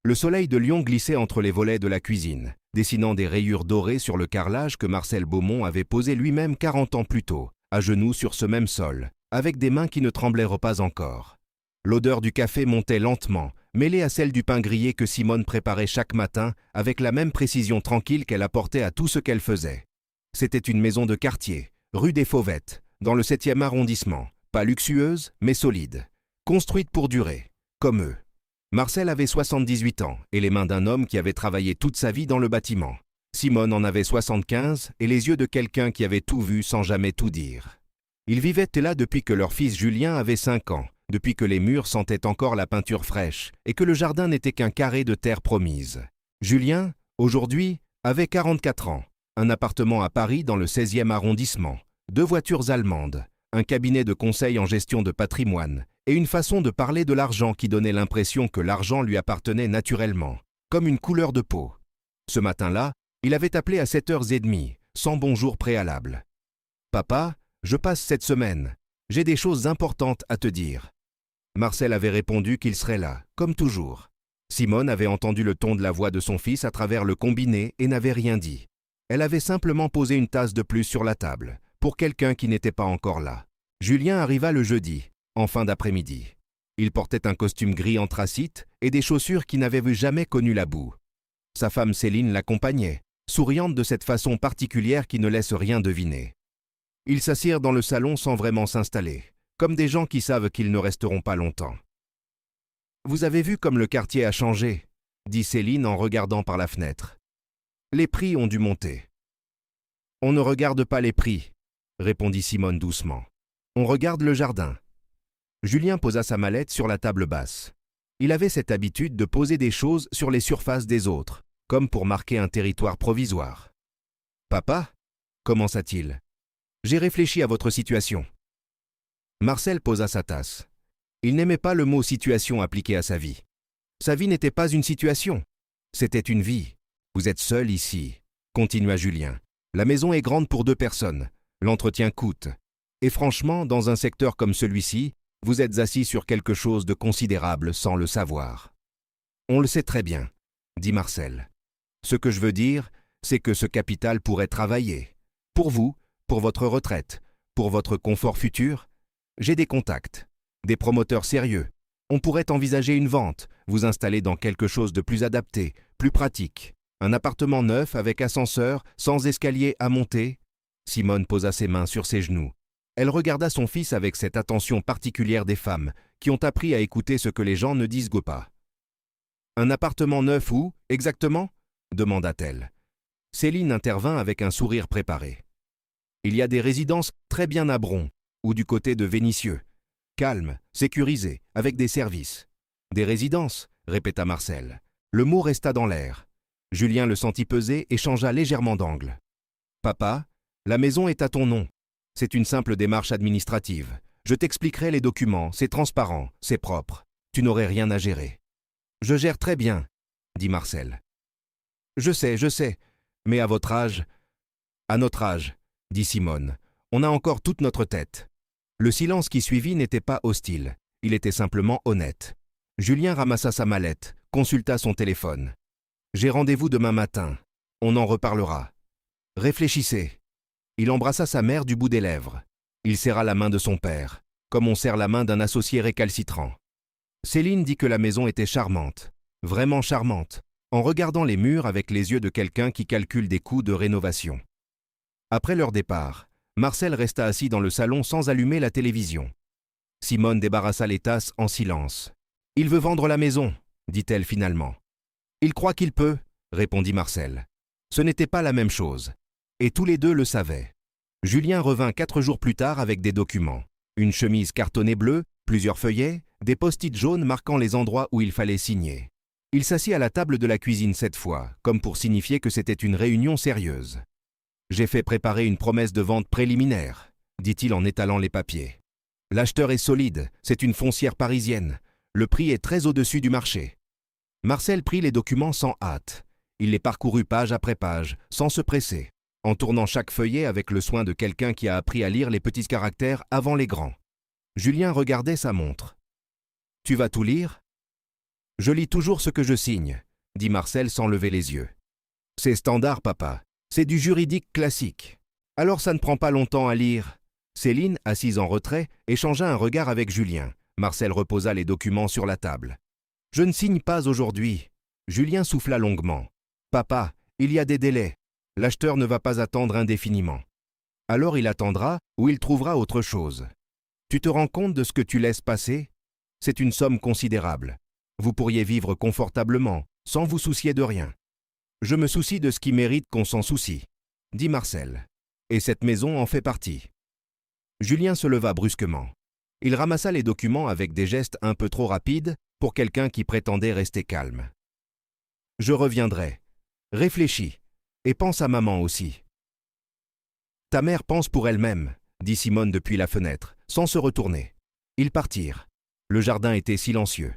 Le soleil de Lyon glissait entre les volets de la cuisine, dessinant des rayures dorées sur le carrelage que Marcel Beaumont avait posé lui-même 40 ans plus tôt, à genoux sur ce même sol, avec des mains qui ne tremblaient pas encore. L'odeur du café montait lentement, mêlée à celle du pain grillé que Simone préparait chaque matin avec la même précision tranquille qu'elle apportait à tout ce qu'elle faisait. C'était une maison de quartier, rue des Fauvettes, dans le 7e arrondissement, pas luxueuse, mais solide, construite pour durer, comme eux. Marcel avait 78 ans et les mains d'un homme qui avait travaillé toute sa vie dans le bâtiment. Simone en avait 75 et les yeux de quelqu'un qui avait tout vu sans jamais tout dire. Ils vivaient là depuis que leur fils Julien avait 5 ans, depuis que les murs sentaient encore la peinture fraîche et que le jardin n'était qu'un carré de terre promise. Julien, aujourd'hui, avait 44 ans, un appartement à Paris dans le 16e arrondissement, 2 voitures allemandes, un cabinet de conseil en gestion de patrimoine et une façon de parler de l'argent qui donnait l'impression que l'argent lui appartenait naturellement, comme une couleur de peau. Ce matin-là, il avait appelé à 7h30, sans bonjour préalable. « Papa, je passe cette semaine. J'ai des choses importantes à te dire. » Marcel avait répondu qu'il serait là, comme toujours. Simone avait entendu le ton de la voix de son fils à travers le combiné et n'avait rien dit. Elle avait simplement posé une tasse de plus sur la table, pour quelqu'un qui n'était pas encore là. Julien arriva le jeudi, en fin d'après-midi. Il portait un costume gris anthracite et des chaussures qui n'avaient jamais connu la boue. Sa femme Céline l'accompagnait, souriante de cette façon particulière qui ne laisse rien deviner. Ils s'assirent dans le salon sans vraiment s'installer, comme des gens qui savent qu'ils ne resteront pas longtemps. « Vous avez vu comme le quartier a changé » dit Céline en regardant par la fenêtre. « Les prix ont dû monter. »« On ne regarde pas les prix » répondit Simone doucement. « On regarde le jardin. » Julien posa sa mallette sur la table basse. Il avait cette habitude de poser des choses sur les surfaces des autres, comme pour marquer un territoire provisoire. « Papa » commença-t-il. « J'ai réfléchi à votre situation. » Marcel posa sa tasse. Il n'aimait pas le mot « situation » appliqué à sa vie. Sa vie n'était pas une situation, c'était une vie. « Vous êtes seul ici » continua Julien. « La maison est grande pour 2 personnes. L'entretien coûte. Et franchement, dans un secteur comme celui-ci, vous êtes assis sur quelque chose de considérable sans le savoir. »« On le sait très bien, » dit Marcel. « Ce que je veux dire, c'est que ce capital pourrait travailler. Pour vous, pour votre retraite, pour votre confort futur. J'ai des contacts, des promoteurs sérieux. On pourrait envisager une vente, vous installer dans quelque chose de plus adapté, plus pratique. Un appartement neuf avec ascenseur, sans escalier à monter. » Simone posa ses mains sur ses genoux. Elle regarda son fils avec cette attention particulière des femmes, qui ont appris à écouter ce que les gens ne disent pas. « Un appartement neuf où, exactement » demanda-t-elle. Céline intervint avec un sourire préparé. « Il y a des résidences très bien à Bron, ou du côté de Vénissieux. Calme, sécurisé, avec des services. »« Des résidences » répéta Marcel. Le mot resta dans l'air. Julien le sentit peser et changea légèrement d'angle. « Papa, la maison est à ton nom. C'est une simple démarche administrative. Je t'expliquerai les documents, c'est transparent, c'est propre. Tu n'aurais rien à gérer. »« Je gère très bien, » dit Marcel. « Je sais, mais à votre âge... »« À notre âge, » dit Simone, « on a encore toute notre tête. » Le silence qui suivit n'était pas hostile, il était simplement honnête. Julien ramassa sa mallette, consulta son téléphone. « J'ai rendez-vous demain matin. On en reparlera. Réfléchissez. » Il embrassa sa mère du bout des lèvres. Il serra la main de son père, comme on serre la main d'un associé récalcitrant. Céline dit que la maison était charmante, vraiment charmante, en regardant les murs avec les yeux de quelqu'un qui calcule des coûts de rénovation. Après leur départ, Marcel resta assis dans le salon sans allumer la télévision. Simone débarrassa les tasses en silence. « Il veut vendre la maison, » dit-elle finalement. « Il croit qu'il peut, » répondit Marcel. Ce n'était pas la même chose. Et tous les deux le savaient. Julien revint 4 jours plus tard avec des documents. Une chemise cartonnée bleue, plusieurs feuillets, des post-it jaunes marquant les endroits où il fallait signer. Il s'assit à la table de la cuisine cette fois, comme pour signifier que c'était une réunion sérieuse. « J'ai fait préparer une promesse de vente préliminaire, » dit-il en étalant les papiers. « L'acheteur est solide, c'est une foncière parisienne. Le prix est très au-dessus du marché. » Marcel prit les documents sans hâte. Il les parcourut page après page, sans se presser, en tournant chaque feuillet avec le soin de quelqu'un qui a appris à lire les petits caractères avant les grands. Julien regardait sa montre. « Tu vas tout lire » ? Je lis toujours ce que je signe, dit Marcel sans lever les yeux. C'est standard, papa. C'est du juridique classique. Alors ça ne prend pas longtemps à lire. Céline, assise en retrait, échangea un regard avec Julien. Marcel reposa les documents sur la table. Je ne signe pas aujourd'hui. Julien souffla longuement. Papa, il y a des délais. L'acheteur ne va pas attendre indéfiniment. Alors il attendra ou il trouvera autre chose. Tu te rends compte de ce que tu laisses passer? C'est une somme considérable. Vous pourriez vivre confortablement, sans vous soucier de rien. Je me soucie de ce qui mérite qu'on s'en soucie, dit Marcel. Et cette maison en fait partie. Julien se leva brusquement. Il ramassa les documents avec des gestes un peu trop rapides pour quelqu'un qui prétendait rester calme. Je reviendrai. Réfléchis. Et pense à maman aussi. Ta mère pense pour elle-même, dit Simone depuis la fenêtre, sans se retourner. Ils partirent. Le jardin était silencieux.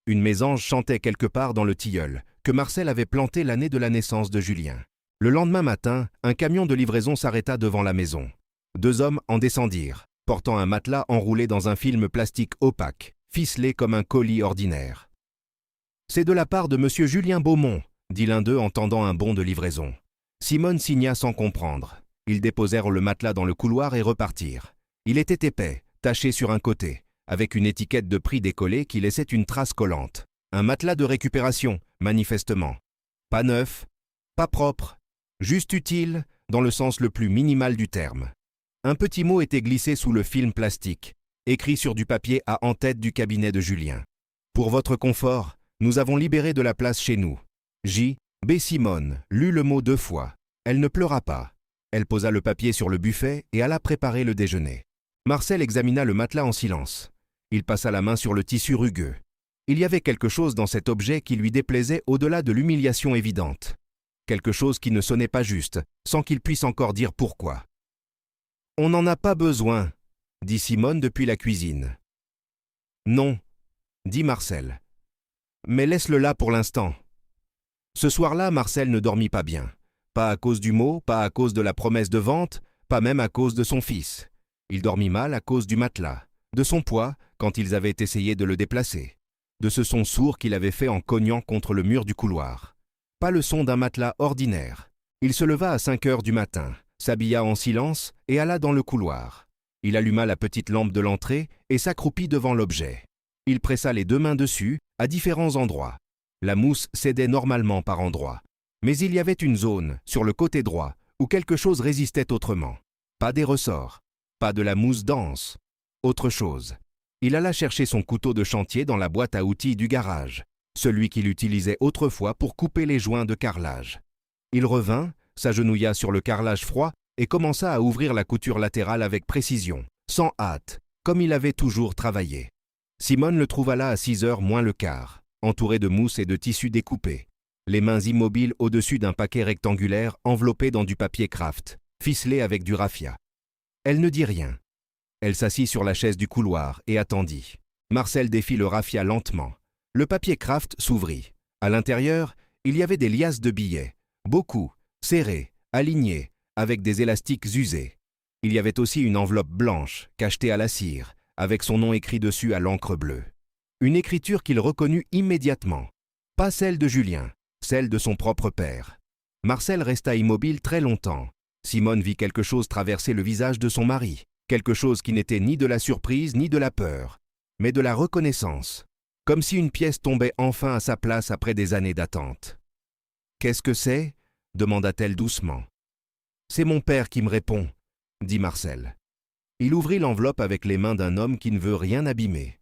Une mésange chantait quelque part dans le tilleul, que Marcel avait planté l'année de la naissance de Julien. Le lendemain matin, un camion de livraison s'arrêta devant la maison. 2 hommes en descendirent, portant un matelas enroulé dans un film plastique opaque, ficelé comme un colis ordinaire. « C'est de la part de monsieur Julien Beaumont », dit l'un d'eux en tendant un bon de livraison. Simone signa sans comprendre. Ils déposèrent le matelas dans le couloir et repartirent. Il était épais, taché sur un côté, avec une étiquette de prix décollée qui laissait une trace collante. Un matelas de récupération, manifestement. Pas neuf, pas propre, juste utile, dans le sens le plus minimal du terme. Un petit mot était glissé sous le film plastique, écrit sur du papier à en-tête du cabinet de Julien. Pour votre confort, nous avons libéré de la place chez nous. J. B. Simone lut le mot 2 fois. Elle ne pleura pas. Elle posa le papier sur le buffet et alla préparer le déjeuner. Marcel examina le matelas en silence. Il passa la main sur le tissu rugueux. Il y avait quelque chose dans cet objet qui lui déplaisait au-delà de l'humiliation évidente. Quelque chose qui ne sonnait pas juste, sans qu'il puisse encore dire pourquoi. « On n'en a pas besoin », dit Simone depuis la cuisine. « Non », dit Marcel. « Mais laisse-le là pour l'instant. » Ce soir-là, Marcel ne dormit pas bien. Pas à cause du mot, pas à cause de la promesse de vente, pas même à cause de son fils. Il dormit mal à cause du matelas, de son poids quand ils avaient essayé de le déplacer, de ce son sourd qu'il avait fait en cognant contre le mur du couloir. Pas le son d'un matelas ordinaire. Il se leva à 5 heures du matin, s'habilla en silence et alla dans le couloir. Il alluma la petite lampe de l'entrée et s'accroupit devant l'objet. Il pressa les 2 mains dessus, à différents endroits. La mousse cédait normalement par endroits. Mais il y avait une zone, sur le côté droit, où quelque chose résistait autrement. Pas des ressorts, pas de la mousse dense. Autre chose. Il alla chercher son couteau de chantier dans la boîte à outils du garage, celui qu'il utilisait autrefois pour couper les joints de carrelage. Il revint, s'agenouilla sur le carrelage froid et commença à ouvrir la couture latérale avec précision, sans hâte, comme il avait toujours travaillé. Simone le trouva là à 6 heures moins le quart, entouré de mousse et de tissu découpé, les mains immobiles au-dessus d'un paquet rectangulaire enveloppé dans du papier kraft, ficelé avec du raffia. Elle ne dit rien. Elle s'assit sur la chaise du couloir et attendit. Marcel défit le raffia lentement. Le papier kraft s'ouvrit. À l'intérieur, il y avait des liasses de billets, beaucoup, serrés, alignés, avec des élastiques usés. Il y avait aussi une enveloppe blanche, cachetée à la cire, avec son nom écrit dessus à l'encre bleue. Une écriture qu'il reconnut immédiatement. Pas celle de Julien, celle de son propre père. Marcel resta immobile très longtemps. Simone vit quelque chose traverser le visage de son mari, quelque chose qui n'était ni de la surprise ni de la peur, mais de la reconnaissance, comme si une pièce tombait enfin à sa place après des années d'attente. « Qu'est-ce que c'est » demanda-t-elle doucement. « C'est mon père qui me répond » dit Marcel. Il ouvrit l'enveloppe avec les mains d'un homme qui ne veut rien abîmer.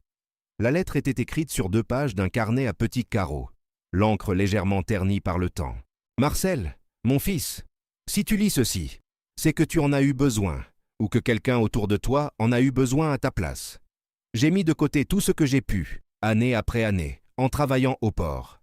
La lettre était écrite sur 2 pages d'un carnet à petits carreaux, l'encre légèrement ternie par le temps. « Marcel, mon fils, si tu lis ceci, c'est que tu en as eu besoin, ou que quelqu'un autour de toi en a eu besoin à ta place. J'ai mis de côté tout ce que j'ai pu, année après année, en travaillant au port.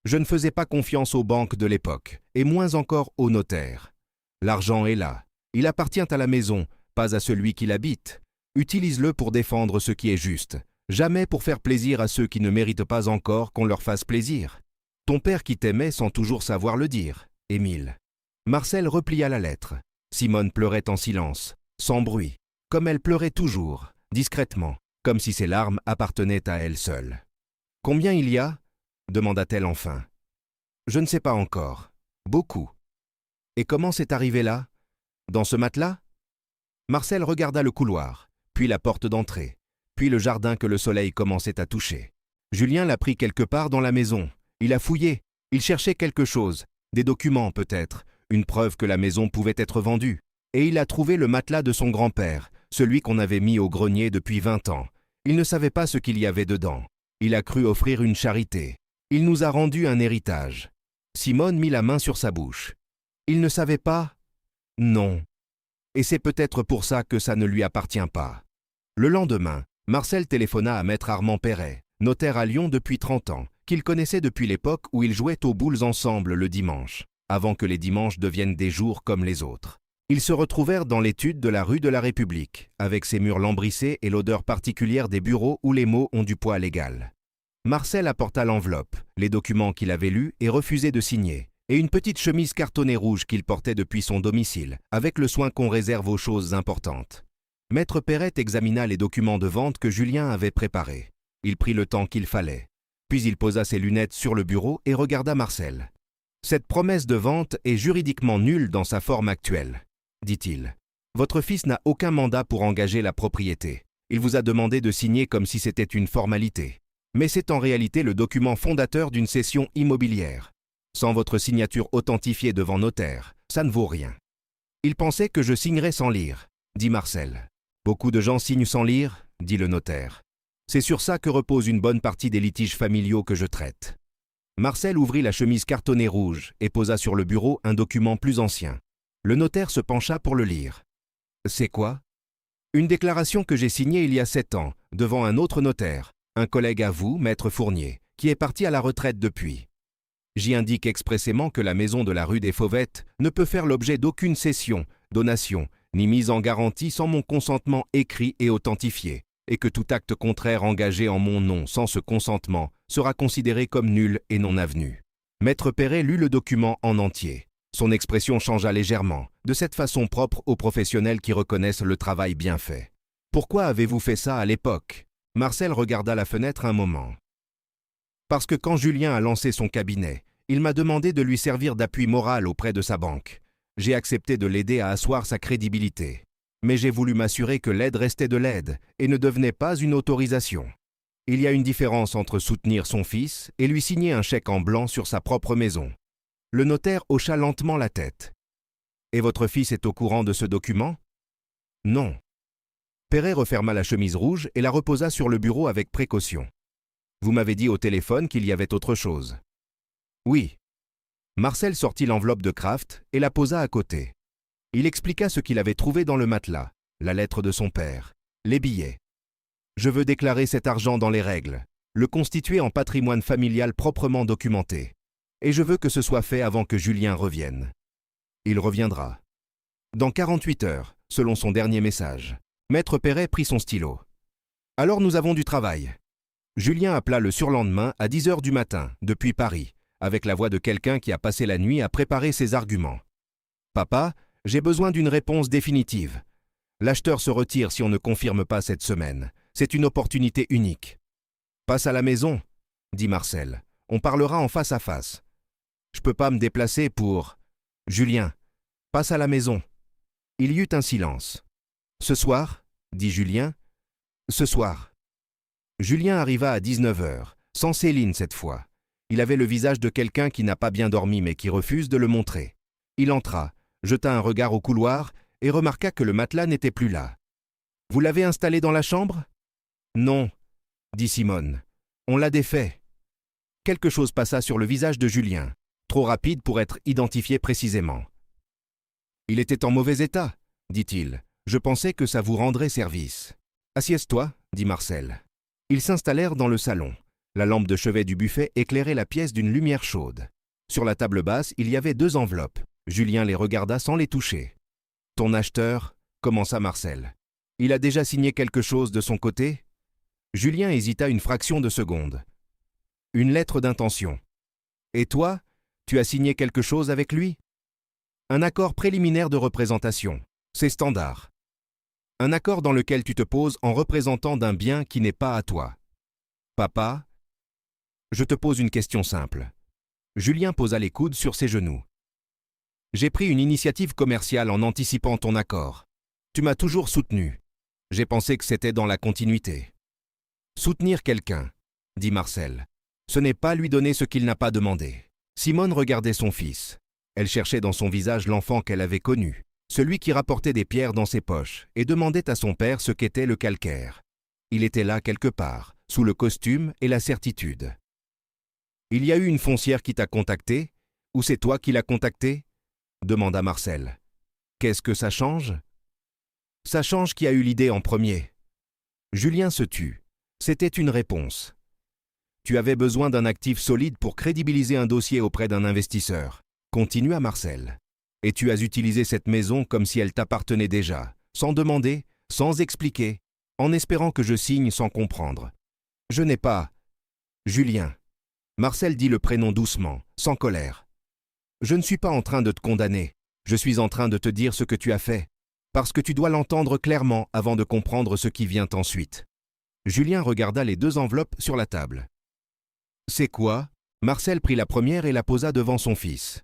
Je ne faisais pas confiance aux banques de l'époque, et moins encore aux notaires. L'argent est là, il appartient à la maison, pas à celui qui l'habite. Utilise-le pour défendre ce qui est juste, jamais pour faire plaisir à ceux qui ne méritent pas encore qu'on leur fasse plaisir. Ton père qui t'aimait sans toujours savoir le dire, Émile. » Marcel replia la lettre. Simone pleurait en silence, sans bruit, comme elle pleurait toujours, discrètement, comme si ses larmes appartenaient à elle seule. « Combien il y a » demanda-t-elle enfin. Je ne sais pas encore. Beaucoup. Et comment c'est arrivé là? Dans ce matelas? Marcel regarda le couloir, puis la porte d'entrée, puis le jardin que le soleil commençait à toucher. Julien l'a pris quelque part dans la maison. Il a fouillé. Il cherchait quelque chose. Des documents peut-être, une preuve que la maison pouvait être vendue. Et il a trouvé le matelas de son grand-père, celui qu'on avait mis au grenier depuis 20 ans. Il ne savait pas ce qu'il y avait dedans. Il a cru offrir une charité. Il nous a rendu un héritage. Simone mit la main sur sa bouche. Il ne savait pas? Non. Et c'est peut-être pour ça que ça ne lui appartient pas. Le lendemain, Marcel téléphona à maître Armand Perret, notaire à Lyon depuis 30 ans, qu'il connaissait depuis l'époque où ils jouaient aux boules ensemble le dimanche, avant que les dimanches deviennent des jours comme les autres. Ils se retrouvèrent dans l'étude de la rue de la République, avec ses murs lambrissés et l'odeur particulière des bureaux où les mots ont du poids légal. Marcel apporta l'enveloppe, les documents qu'il avait lus et refusé de signer, et une petite chemise cartonnée rouge qu'il portait depuis son domicile, avec le soin qu'on réserve aux choses importantes. Maître Perret examina les documents de vente que Julien avait préparés. Il prit le temps qu'il fallait. Puis il posa ses lunettes sur le bureau et regarda Marcel. « Cette promesse de vente est juridiquement nulle dans sa forme actuelle, dit-il. Votre fils n'a aucun mandat pour engager la propriété. Il vous a demandé de signer comme si c'était une formalité. Mais c'est en réalité le document fondateur d'une cession immobilière. Sans votre signature authentifiée devant notaire, ça ne vaut rien. » Il pensait que je signerais sans lire, dit Marcel. Beaucoup de gens signent sans lire, dit le notaire. C'est sur ça que repose une bonne partie des litiges familiaux que je traite. Marcel ouvrit la chemise cartonnée rouge et posa sur le bureau un document plus ancien. Le notaire se pencha pour le lire. C'est quoi? Une déclaration que j'ai signée il y a 7 ans, devant un autre notaire, un collègue à vous, maître Fournier, qui est parti à la retraite depuis. J'y indique expressément que la maison de la rue des Fauvettes ne peut faire l'objet d'aucune cession, donation, ni mise en garantie sans mon consentement écrit et authentifié, et que tout acte contraire engagé en mon nom sans ce consentement sera considéré comme nul et non avenu. Maître Perret lut le document en entier. Son expression changea légèrement, de cette façon propre aux professionnels qui reconnaissent le travail bien fait. « Pourquoi avez-vous fait ça à l'époque » Marcel regarda la fenêtre un moment. « Parce que quand Julien a lancé son cabinet, il m'a demandé de lui servir d'appui moral auprès de sa banque. J'ai accepté de l'aider à asseoir sa crédibilité. Mais j'ai voulu m'assurer que l'aide restait de l'aide et ne devenait pas une autorisation. Il y a une différence entre soutenir son fils et lui signer un chèque en blanc sur sa propre maison. » Le notaire hocha lentement la tête. « Et votre fils est au courant de ce document ?»« Non. » Perret referma la chemise rouge et la reposa sur le bureau avec précaution. « Vous m'avez dit au téléphone qu'il y avait autre chose. »« Oui. » Marcel sortit l'enveloppe de Kraft et la posa à côté. Il expliqua ce qu'il avait trouvé dans le matelas, la lettre de son père, les billets. « Je veux déclarer cet argent dans les règles, le constituer en patrimoine familial proprement documenté. Et je veux que ce soit fait avant que Julien revienne. Il reviendra. Dans 48 heures, selon son dernier message. » Maître Perret prit son stylo. « Alors nous avons du travail. » Julien appela le surlendemain à 10 heures du matin, depuis Paris, avec la voix de quelqu'un qui a passé la nuit à préparer ses arguments. « Papa, j'ai besoin d'une réponse définitive. L'acheteur se retire si on ne confirme pas cette semaine. C'est une opportunité unique. »« Passe à la maison, » dit Marcel. « On parlera en face à face. » « Je peux pas me déplacer pour... »« Julien, passe à la maison. » Il y eut un silence. « Ce soir ?» dit Julien. « Ce soir. » Julien arriva à 19 heures, sans Céline cette fois. Il avait le visage de quelqu'un qui n'a pas bien dormi mais qui refuse de le montrer. Il entra, jeta un regard au couloir et remarqua que le matelas n'était plus là. « Vous l'avez installé dans la chambre ?»« Non, » dit Simone. « On l'a défait. » Quelque chose passa sur le visage de Julien, trop rapide pour être identifié précisément. « Il était en mauvais état, » dit-il. « Je pensais que ça vous rendrait service. »« Assieds-toi, » dit Marcel. Ils s'installèrent dans le salon. La lampe de chevet du buffet éclairait la pièce d'une lumière chaude. Sur la table basse, il y avait 2 enveloppes. Julien les regarda sans les toucher. « Ton acheteur » commença Marcel. « Il a déjà signé quelque chose de son côté ?» Julien hésita une fraction de seconde. « Une lettre d'intention. »« Et toi, tu as signé quelque chose avec lui ?»« Un accord préliminaire de représentation. C'est standard. Un accord dans lequel tu te poses en représentant d'un bien qui n'est pas à toi. »« Papa, Je te pose une question simple. Julien posa les coudes sur ses genoux. J'ai pris une initiative commerciale en anticipant ton accord. Tu m'as toujours soutenu. J'ai pensé que c'était dans la continuité. Soutenir quelqu'un, dit Marcel, ce n'est pas lui donner ce qu'il n'a pas demandé. Simone regardait son fils. Elle cherchait dans son visage l'enfant qu'elle avait connu, celui qui rapportait des pierres dans ses poches et demandait à son père ce qu'était le calcaire. Il était là quelque part, sous le costume et la certitude. Il y a eu une foncière qui t'a contacté, ou c'est toi qui l'as contacté ? Demanda Marcel. Qu'est-ce que ça change ? Ça change qui a eu l'idée en premier. Julien se tut. C'était une réponse. Tu avais besoin d'un actif solide pour crédibiliser un dossier auprès d'un investisseur. Continua Marcel. Et tu as utilisé cette maison comme si elle t'appartenait déjà, sans demander, sans expliquer, en espérant que je signe sans comprendre. Je n'ai pas... Julien. Marcel dit le prénom doucement, sans colère. Je ne suis pas en train de te condamner. Je suis en train de te dire ce que tu as fait, parce que tu dois l'entendre clairement avant de comprendre ce qui vient ensuite. Julien regarda les 2 enveloppes sur la table. C'est quoi ? Marcel prit la première et la posa devant son fils.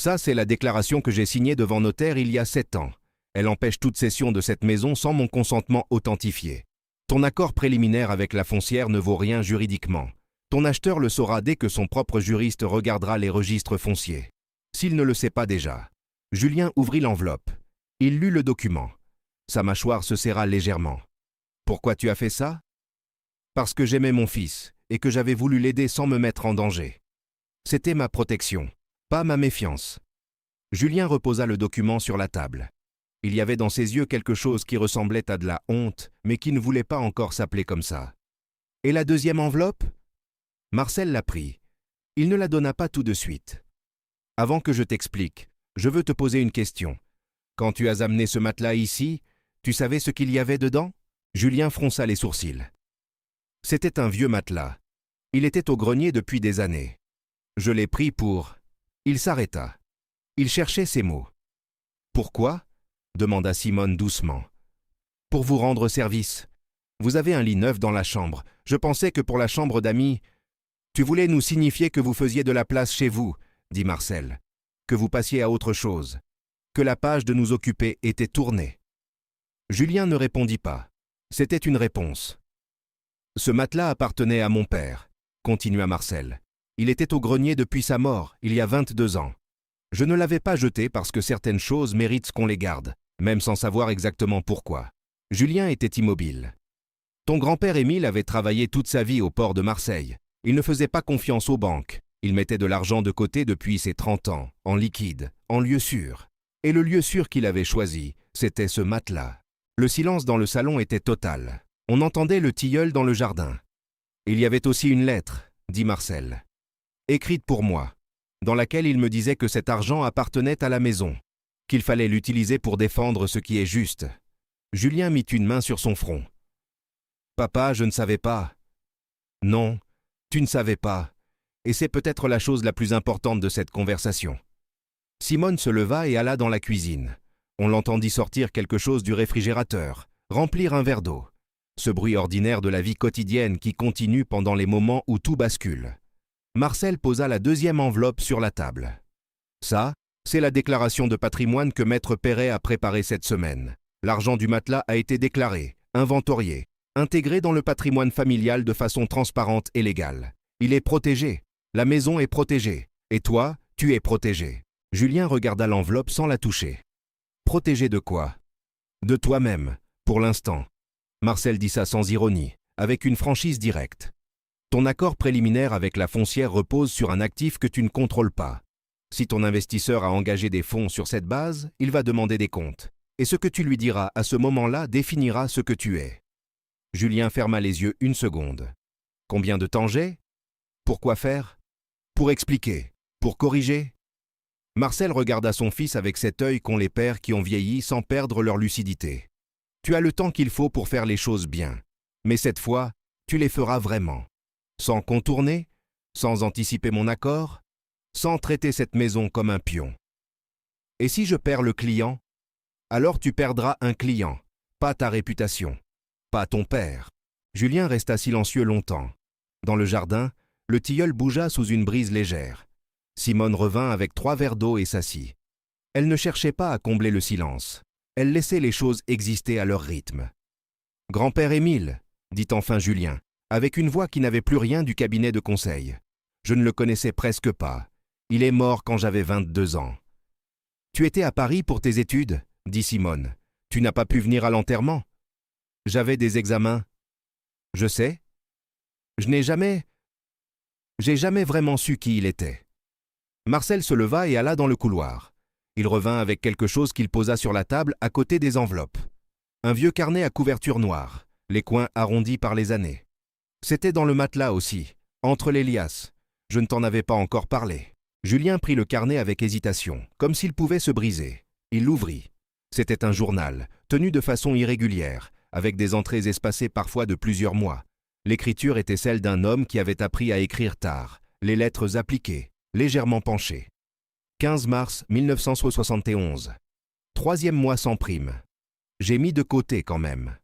Ça, c'est la déclaration que j'ai signée devant notaire il y a 7 ans. Elle empêche toute cession de cette maison sans mon consentement authentifié. Ton accord préliminaire avec la foncière ne vaut rien juridiquement. Ton acheteur le saura dès que son propre juriste regardera les registres fonciers. S'il ne le sait pas déjà. Julien ouvrit l'enveloppe. Il lut le document. Sa mâchoire se serra légèrement. Pourquoi tu as fait ça ? Parce que j'aimais mon fils et que j'avais voulu l'aider sans me mettre en danger. C'était ma protection, pas ma méfiance. Julien reposa le document sur la table. Il y avait dans ses yeux quelque chose qui ressemblait à de la honte, mais qui ne voulait pas encore s'appeler comme ça. Et la deuxième enveloppe ? Marcel la prit. Il ne la donna pas tout de suite. Avant que je t'explique, je veux te poser une question. Quand tu as amené ce matelas ici, tu savais ce qu'il y avait dedans ? Julien fronça les sourcils. C'était un vieux matelas. Il était au grenier depuis des années. Je l'ai pris pour... Il s'arrêta. Il cherchait ses mots. Pourquoi ? Demanda Simone doucement. Pour vous rendre service. Vous avez un lit neuf dans la chambre. Je pensais que pour la chambre d'amis... Tu voulais nous signifier que vous faisiez de la place chez vous, dit Marcel. Que vous passiez à autre chose. Que la page de nous occuper était tournée. Julien ne répondit pas. C'était une réponse. Ce matelas appartenait à mon père, continua Marcel. Il était au grenier depuis sa mort, il y a 22 ans. Je ne l'avais pas jeté parce que certaines choses méritent qu'on les garde, même sans savoir exactement pourquoi. Julien était immobile. Ton grand-père Émile avait travaillé toute sa vie au port de Marseille. Il ne faisait pas confiance aux banques. Il mettait de l'argent de côté depuis ses 30 ans, en liquide, en lieu sûr. Et le lieu sûr qu'il avait choisi, c'était ce matelas. Le silence dans le salon était total. On entendait le tilleul dans le jardin. Il y avait aussi une lettre, dit Marcel, écrite pour moi, dans laquelle il me disait que cet argent appartenait à la maison, qu'il fallait l'utiliser pour défendre ce qui est juste. Julien mit une main sur son front. « Papa, je ne savais pas. » « Non, tu ne savais pas. Et c'est peut-être la chose la plus importante de cette conversation. » Simone se leva et alla dans la cuisine. On l'entendit sortir quelque chose du réfrigérateur, remplir un verre d'eau. Ce bruit ordinaire de la vie quotidienne qui continue pendant les moments où tout bascule. Marcel posa la deuxième enveloppe sur la table. Ça, c'est la déclaration de patrimoine que Maître Perret a préparée cette semaine. L'argent du matelas a été déclaré, inventorié, intégré dans le patrimoine familial de façon transparente et légale. Il est protégé. La maison est protégée. Et toi, tu es protégé. Julien regarda l'enveloppe sans la toucher. Protégé de quoi ? De toi-même, pour l'instant. Marcel dit ça sans ironie, avec une franchise directe. Ton accord préliminaire avec la foncière repose sur un actif que tu ne contrôles pas. Si ton investisseur a engagé des fonds sur cette base, il va demander des comptes. Et ce que tu lui diras à ce moment-là définira ce que tu es. Julien ferma les yeux une seconde. Combien de temps j'ai ? Pourquoi faire ? Pour expliquer. Pour corriger ? Marcel regarda son fils avec cet œil qu'ont les pères qui ont vieilli sans perdre leur lucidité. Tu as le temps qu'il faut pour faire les choses bien. Mais cette fois, tu les feras vraiment. Sans contourner, sans anticiper mon accord, sans traiter cette maison comme un pion. Et si je perds le client ? Alors tu perdras un client, pas ta réputation, pas ton père. Julien resta silencieux longtemps. Dans le jardin, Le tilleul bougea sous une brise légère. Simone revint avec 3 verres d'eau et s'assit. Elle ne cherchait pas à combler le silence. Elle laissait les choses exister à leur rythme. « Grand-père Émile » dit enfin Julien, avec une voix qui n'avait plus rien du cabinet de conseil. Je ne le connaissais presque pas. Il est mort quand j'avais 22 ans. « Tu étais à Paris pour tes études » dit Simone. « Tu n'as pas pu venir à l'enterrement ?»« J'avais des examens. »« Je sais. J'ai jamais vraiment su qui il était. » Marcel se leva et alla dans le couloir. Il revint avec quelque chose qu'il posa sur la table à côté des enveloppes. Un vieux carnet à couverture noire, les coins arrondis par les années. C'était dans le matelas aussi, entre les liasses. Je ne t'en avais pas encore parlé. Julien prit le carnet avec hésitation, comme s'il pouvait se briser. Il l'ouvrit. C'était un journal, tenu de façon irrégulière, avec des entrées espacées parfois de plusieurs mois. L'écriture était celle d'un homme qui avait appris à écrire tard, les lettres appliquées, légèrement penchées. 15 mars 1971. 3e mois sans prime. J'ai mis de côté quand même.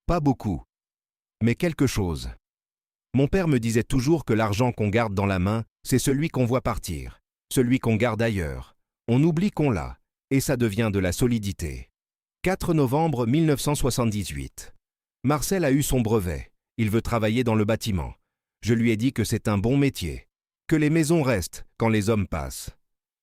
Pas beaucoup, mais quelque chose. Mon père me disait toujours que l'argent qu'on garde dans la main, c'est celui qu'on voit partir, celui qu'on garde ailleurs. On oublie qu'on l'a, et ça devient de la solidité. 4 novembre 1978. Marcel a eu son brevet. Il veut travailler dans le bâtiment. Je lui ai dit que c'est un bon métier, que les maisons restent quand les hommes passent.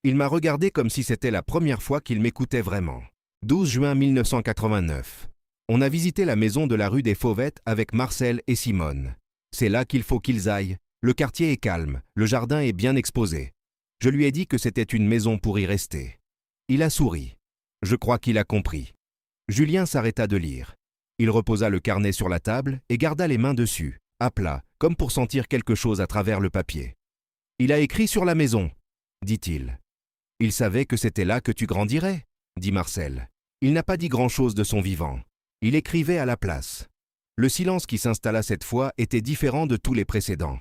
Il m'a regardé comme si c'était la première fois qu'il m'écoutait vraiment. 12 juin 1989. On a visité la maison de la rue des Fauvettes avec Marcel et Simone. C'est là qu'il faut qu'ils aillent. Le quartier est calme, le jardin est bien exposé. Je lui ai dit que c'était une maison pour y rester. Il a souri. Je crois qu'il a compris. Julien s'arrêta de lire. Il reposa le carnet sur la table et garda les mains dessus, à plat, comme pour sentir quelque chose à travers le papier. « Il a écrit sur la maison, » dit-il. « Il savait que c'était là que tu grandirais, » dit Marcel. Il n'a pas dit grand-chose de son vivant. Il écrivait à la place. Le silence qui s'installa cette fois était différent de tous les précédents.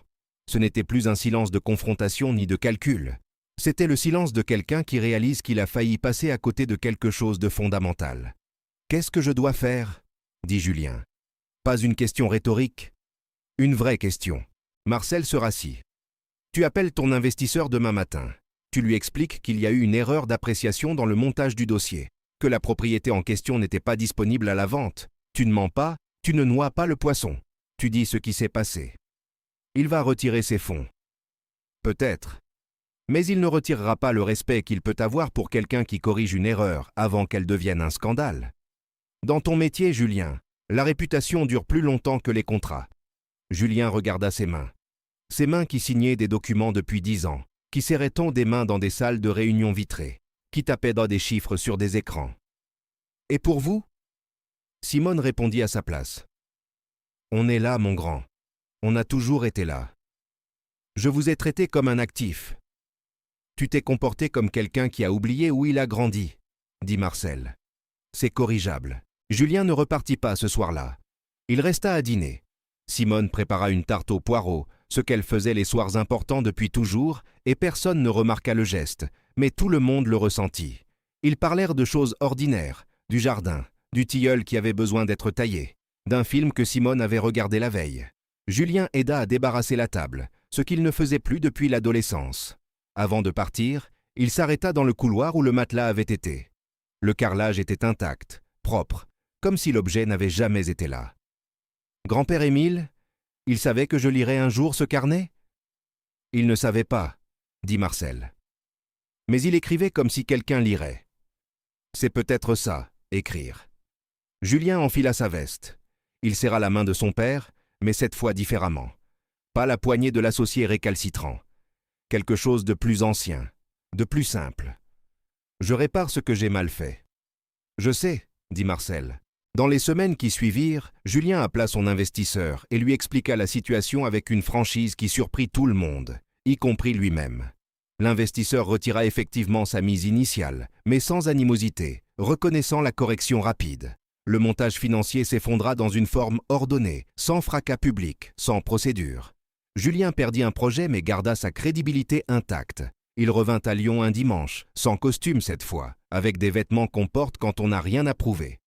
Ce n'était plus un silence de confrontation ni de calcul. C'était le silence de quelqu'un qui réalise qu'il a failli passer à côté de quelque chose de fondamental. « Qu'est-ce que je dois faire ?» dit Julien. Pas une question rhétorique, une vraie question. Marcel se rassit. « Tu appelles ton investisseur demain matin. Tu lui expliques qu'il y a eu une erreur d'appréciation dans le montage du dossier, que la propriété en question n'était pas disponible à la vente. Tu ne mens pas, tu ne noies pas le poisson. Tu dis ce qui s'est passé. Il va retirer ses fonds. Peut-être. Mais il ne retirera pas le respect qu'il peut avoir pour quelqu'un qui corrige une erreur avant qu'elle devienne un scandale. Dans ton métier, Julien, la réputation dure plus longtemps que les contrats. » Julien regarda ses mains. Ses mains qui signaient des documents depuis 10 ans, qui serraient des mains dans des salles de réunion vitrées, qui tapaient dans des chiffres sur des écrans. « Et pour vous ?» Simone répondit à sa place. « On est là, mon grand. On a toujours été là. Je vous ai traité comme un actif. Tu t'es comporté comme quelqu'un qui a oublié où il a grandi, » dit Marcel. « C'est corrigeable. » Julien ne repartit pas ce soir-là. Il resta à dîner. Simone prépara une tarte aux poireaux, ce qu'elle faisait les soirs importants depuis toujours, et personne ne remarqua le geste, mais tout le monde le ressentit. Ils parlèrent de choses ordinaires, du jardin, du tilleul qui avait besoin d'être taillé, d'un film que Simone avait regardé la veille. Julien aida à débarrasser la table, ce qu'il ne faisait plus depuis l'adolescence. Avant de partir, il s'arrêta dans le couloir où le matelas avait été. Le carrelage était intact, propre, comme si l'objet n'avait jamais été là. « Grand-père Émile, il savait que je lirais un jour ce carnet ?» « Il ne savait pas, » dit Marcel. « Mais il écrivait comme si quelqu'un lirait. C'est peut-être ça, écrire. » Julien enfila sa veste. Il serra la main de son père, mais cette fois différemment. Pas la poignée de l'associé récalcitrant. Quelque chose de plus ancien, de plus simple. « Je répare ce que j'ai mal fait. »« Je sais, » dit Marcel. Dans les semaines qui suivirent, Julien appela son investisseur et lui expliqua la situation avec une franchise qui surprit tout le monde, y compris lui-même. L'investisseur retira effectivement sa mise initiale, mais sans animosité, reconnaissant la correction rapide. Le montage financier s'effondra dans une forme ordonnée, sans fracas public, sans procédure. Julien perdit un projet mais garda sa crédibilité intacte. Il revint à Lyon un dimanche, sans costume cette fois, avec des vêtements qu'on porte quand on n'a rien à prouver.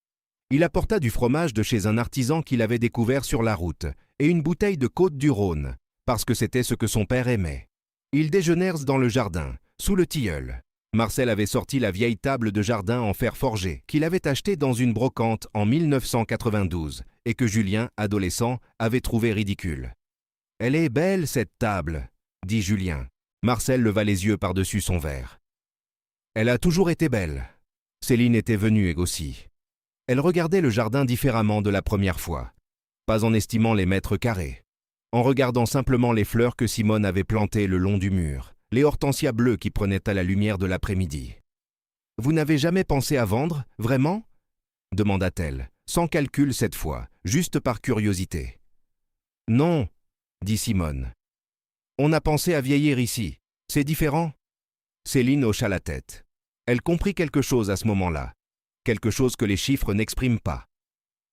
Il apporta du fromage de chez un artisan qu'il avait découvert sur la route et une bouteille de Côte-du-Rhône, parce que c'était ce que son père aimait. Ils déjeunèrent dans le jardin, sous le tilleul. Marcel avait sorti la vieille table de jardin en fer forgé qu'il avait achetée dans une brocante en 1992 et que Julien, adolescent, avait trouvée ridicule. « Elle est belle, cette table », dit Julien. Marcel leva les yeux par-dessus son verre. « Elle a toujours été belle. » Céline était venue aussi. Elle regardait le jardin différemment de la première fois, pas en estimant les mètres carrés, en regardant simplement les fleurs que Simone avait plantées le long du mur, les hortensias bleues qui prenaient à la lumière de l'après-midi. « Vous n'avez jamais pensé à vendre, vraiment ?» demanda-t-elle, sans calcul cette fois, juste par curiosité. « Non, » dit Simone. « On a pensé à vieillir ici. C'est différent ?» Céline hocha la tête. Elle comprit quelque chose à ce moment-là, quelque chose que les chiffres n'expriment pas.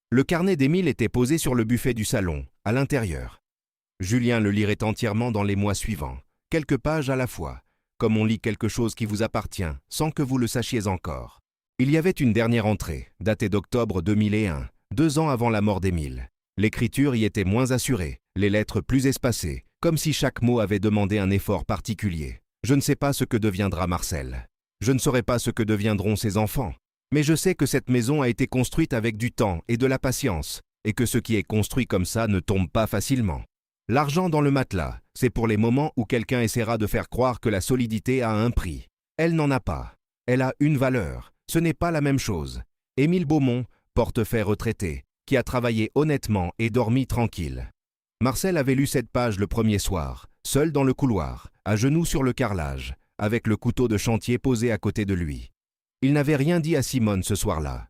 Le carnet d'Émile était posé sur le buffet du salon, à l'intérieur. Julien le lirait entièrement dans les mois suivants, quelques pages à la fois, comme on lit quelque chose qui vous appartient, sans que vous le sachiez encore. Il y avait une dernière entrée, datée d'octobre 2001, 2 ans avant la mort d'Émile. L'écriture y était moins assurée, les lettres plus espacées, comme si chaque mot avait demandé un effort particulier. Je ne sais pas ce que deviendra Marcel. Je ne saurais pas ce que deviendront ses enfants. Mais je sais que cette maison a été construite avec du temps et de la patience, et que ce qui est construit comme ça ne tombe pas facilement. L'argent dans le matelas, c'est pour les moments où quelqu'un essaiera de faire croire que la solidité a un prix. Elle n'en a pas. Elle a une valeur. Ce n'est pas la même chose. Émile Beaumont, portefaix retraité, qui a travaillé honnêtement et dormi tranquille. Marcel avait lu cette page le premier soir, seul dans le couloir, à genoux sur le carrelage, avec le couteau de chantier posé à côté de lui. Il n'avait rien dit à Simone ce soir-là.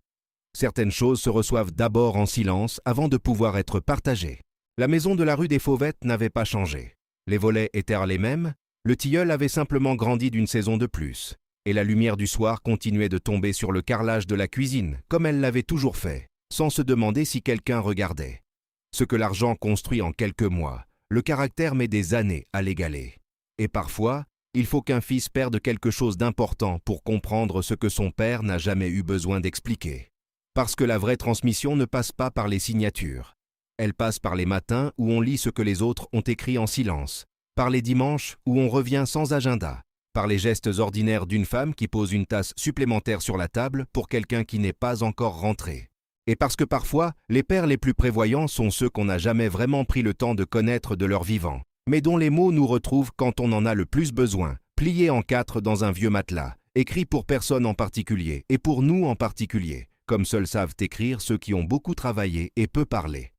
Certaines choses se reçoivent d'abord en silence avant de pouvoir être partagées. La maison de la rue des Fauvettes n'avait pas changé. Les volets étaient les mêmes, le tilleul avait simplement grandi d'une saison de plus, et la lumière du soir continuait de tomber sur le carrelage de la cuisine, comme elle l'avait toujours fait, sans se demander si quelqu'un regardait. Ce que l'argent construit en quelques mois, le caractère met des années à l'égaler. Et parfois, il faut qu'un fils perde quelque chose d'important pour comprendre ce que son père n'a jamais eu besoin d'expliquer. Parce que la vraie transmission ne passe pas par les signatures. Elle passe par les matins où on lit ce que les autres ont écrit en silence, par les dimanches où on revient sans agenda, par les gestes ordinaires d'une femme qui pose une tasse supplémentaire sur la table pour quelqu'un qui n'est pas encore rentré. Et parce que parfois, les pères les plus prévoyants sont ceux qu'on n'a jamais vraiment pris le temps de connaître de leur vivant, mais dont les mots nous retrouvent quand on en a le plus besoin, pliés en 4 dans un vieux matelas, écrits pour personne en particulier, et pour nous en particulier, comme seuls savent écrire ceux qui ont beaucoup travaillé et peu parlé.